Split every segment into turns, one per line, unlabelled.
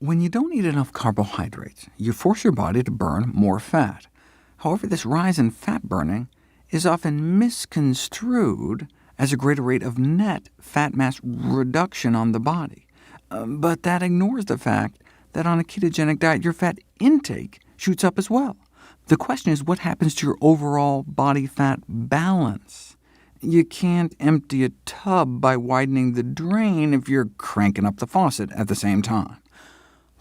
When you don't eat enough carbohydrates, you force your body to burn more fat. However, this rise in fat burning is often misconstrued as a greater rate of net fat mass reduction on the body. But that ignores the fact that on a ketogenic diet, your fat intake shoots up as well. The question is, what happens to your overall body fat balance? You can't empty a tub by widening the drain if you're cranking up the faucet at the same time.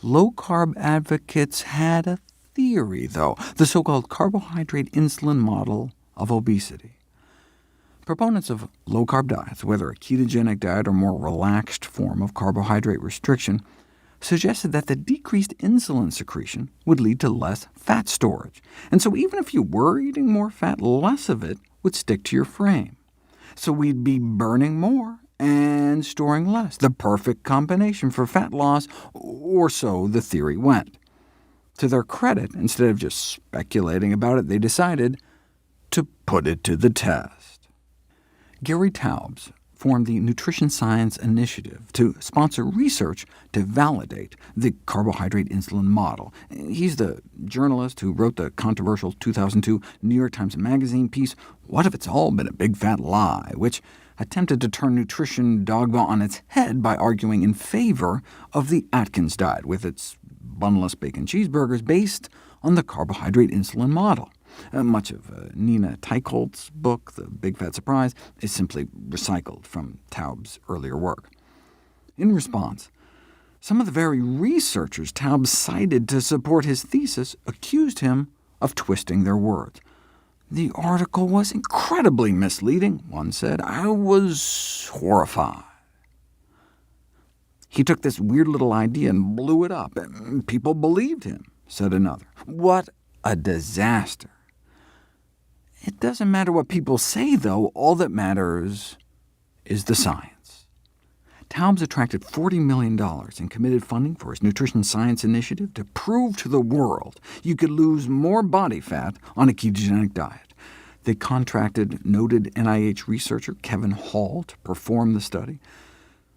Low-carb advocates had a theory, though, the so-called carbohydrate insulin model of obesity. Proponents of low-carb diets, whether a ketogenic diet or more relaxed form of carbohydrate restriction, suggested that the decreased insulin secretion would lead to less fat storage, and so even if you were eating more fat, less of it would stick to your frame. So we'd be burning more and storing less, the perfect combination for fat loss, or so the theory went. To their credit, instead of just speculating about it, they decided to put it to the test. Gary Taubes formed the Nutrition Science Initiative to sponsor research to validate the carbohydrate insulin model. He's the journalist who wrote the controversial 2002 New York Times Magazine piece, "What If It's All Been a Big Fat Lie?", which attempted to turn nutrition dogma on its head by arguing in favor of the Atkins diet, with its bunless bacon cheeseburgers based on the carbohydrate insulin model. Much of Nina Teicholz's book, The Big Fat Surprise, is simply recycled from Taubes' earlier work. In response, some of the very researchers Taubes cited to support his thesis accused him of twisting their words. "The article was incredibly misleading," one said. "I was horrified." "He took this weird little idea and blew it up, and people believed him," said another. "What a disaster." It doesn't matter what people say, though. All that matters is the science. Taubes attracted $40 million in committed funding for his Nutrition Science Initiative to prove to the world you could lose more body fat on a ketogenic diet. They contracted noted NIH researcher Kevin Hall to perform the study.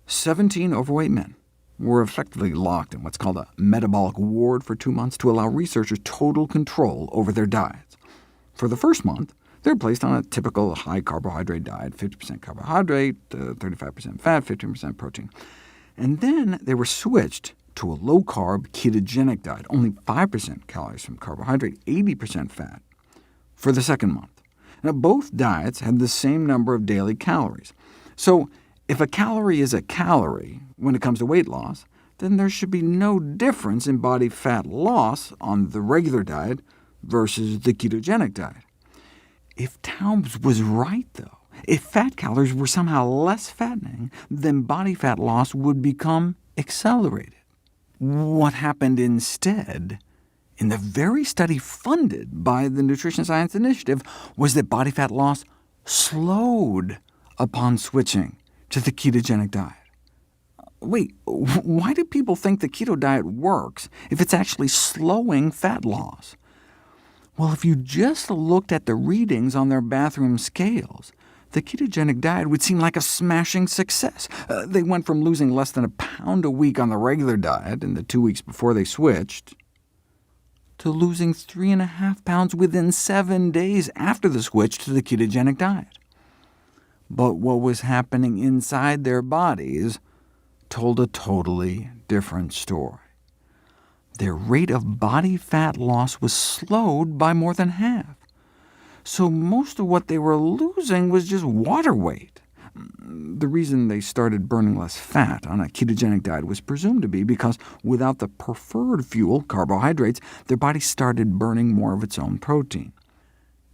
17 overweight men were effectively locked in what's called a metabolic ward for 2 months to allow researchers total control over their diets. For the first month, they were placed on a typical high-carbohydrate diet, 50% carbohydrate, 35% fat, 15% protein. And then they were switched to a low-carb ketogenic diet, only 5% calories from carbohydrate, 80% fat, for the second month. Now, both diets had the same number of daily calories. So if a calorie is a calorie when it comes to weight loss, then there should be no difference in body fat loss on the regular diet versus the ketogenic diet. If Taubes was right, though, if fat calories were somehow less fattening, then body fat loss would become accelerated. What happened instead, in the very study funded by the Nutrition Science Initiative, was that body fat loss slowed upon switching to the ketogenic diet. Wait, why do people think the keto diet works if it's actually slowing fat loss? Well, if you just looked at the readings on their bathroom scales, the ketogenic diet would seem like a smashing success. They went from losing less than a pound a week on the regular diet in the 2 weeks before they switched, to losing 3.5 pounds within 7 days after the switch to the ketogenic diet. But what was happening inside their bodies told a totally different story. Their rate of body fat loss was slowed by more than half. So most of what they were losing was just water weight. The reason they started burning less fat on a ketogenic diet was presumed to be because without the preferred fuel, carbohydrates, their body started burning more of its own protein.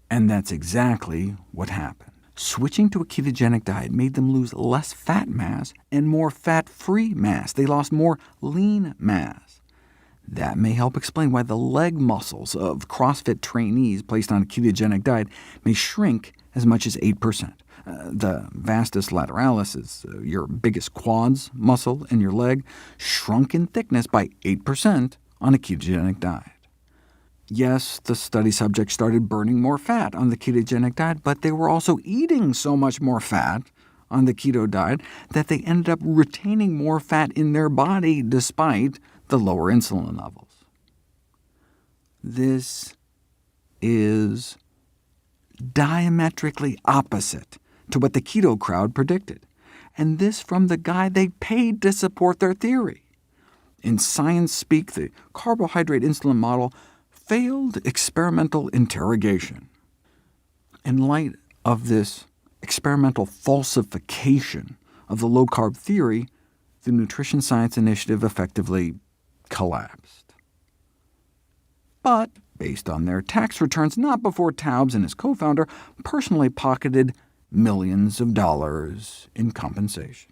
And that's exactly what happened. Switching to a ketogenic diet made them lose less fat mass and more fat-free mass. They lost more lean mass. That may help explain why the leg muscles of CrossFit trainees placed on a ketogenic diet may shrink as much as 8%. The vastus lateralis is your biggest quads muscle in your leg, shrunk in thickness by 8% on a ketogenic diet. Yes, the study subjects started burning more fat on the ketogenic diet, but they were also eating so much more fat on the keto diet that they ended up retaining more fat in their body despite the lower insulin levels. This is diametrically opposite to what the keto crowd predicted, and this from the guy they paid to support their theory. In science speak, the carbohydrate insulin model failed experimental interrogation. In light of this experimental falsification of the low-carb theory, the Nutrition Science Initiative effectively collapsed. But based on their tax returns, not before Taubes and his co-founder personally pocketed millions of dollars in compensation.